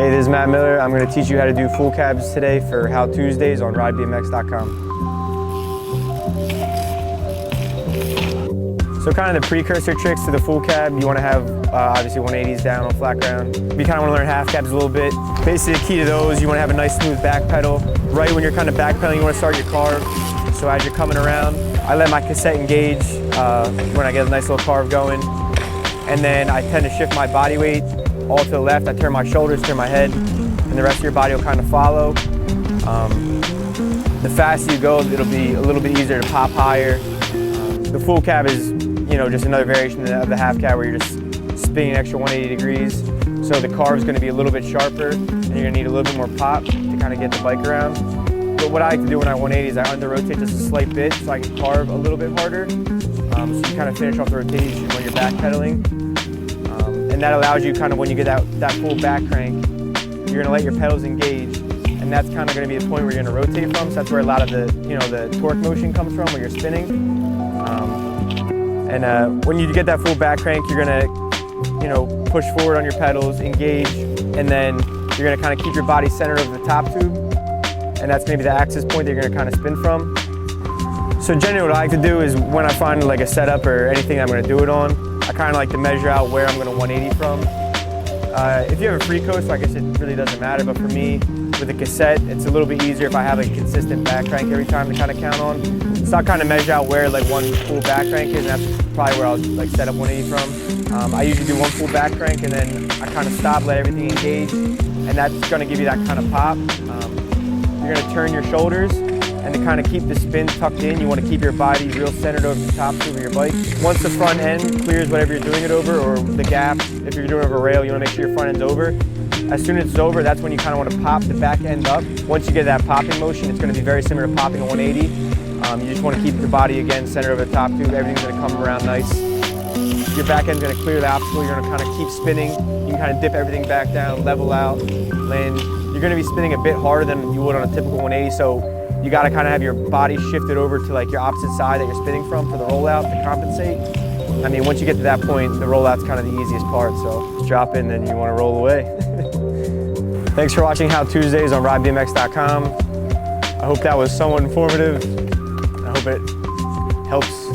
Hey, this is Matt Miller. I'm going to teach you how to do full cabs today for How Tuesdays on ridebmx.com. So kind of the precursor tricks to the full cab, you want to have obviously 180s down on flat ground. You kind of want to learn half cabs a little bit. Basically the key to those, you want to have a nice smooth back pedal. Right when you're kind of backpedaling, you want to start your carve. So as you're coming around, I let my cassette engage when I get a nice little carve going. And then I tend to shift my body weight all to the left. I turn my shoulders, turn my head, and the rest of your body will kind of follow. The faster you go, it'll be a little bit easier to pop higher. The full cab is, just another variation of the half cab where you're just spinning an extra 180 degrees. So the carve is going to be a little bit sharper, and you're going to need a little bit more pop to kind of get the bike around. But what I like to do when I 180 is I under-rotate just a slight bit so I can carve a little bit harder. So you kind of finish off the rotation when you're backpedaling. And that allows you kind of, when you get that full back crank, you're going to let your pedals engage. And that's kind of going to be the point where you're going to rotate from. So that's where a lot of the, the torque motion comes from, where you're spinning. When you get that full back crank, you're going to, push forward on your pedals, engage, and then you're going to kind of keep your body centered over the top tube. And that's maybe the axis point that you're going to kind of spin from. So generally what I like to do is when I find like a setup or anything I'm going to do it on, I kind of like to measure out where I'm going to 180 from. If you have a free coast, I guess it really doesn't matter, but for me, with a cassette, it's a little bit easier if I have a consistent back crank every time to kind of count on. So I'll kind of measure out where like one full back crank is, and that's probably where I'll like set up 180 from. I usually do one full back crank and then I kind of stop, let everything engage, and that's going to give you that kind of pop. You're going to turn your shoulders, and to kind of keep the spin tucked in, you want to keep your body real centered over the top tube of your bike. Once the front end clears whatever you're doing it over, or the gap, if you're doing it over a rail, you want to make sure your front end's over. As soon as it's over, that's when you kind of want to pop the back end up. Once you get that popping motion, it's going to be very similar to popping a 180. You just want to keep your body again centered over the top tube. Everything's going to come around nice. Your back end's going to clear the obstacle. You're going to kind of keep spinning. You can kind of dip everything back down, level out, land. You're going to be spinning a bit harder than you would on a typical 180, so you got to kind of have your body shifted over to like your opposite side that you're spinning from for the rollout to compensate. I mean, once you get to that point, the rollout's kind of the easiest part, so just drop in and you want to roll away. Thanks for watching How Tuesdays on ridebmx.com. I hope that was somewhat informative. I hope it helps.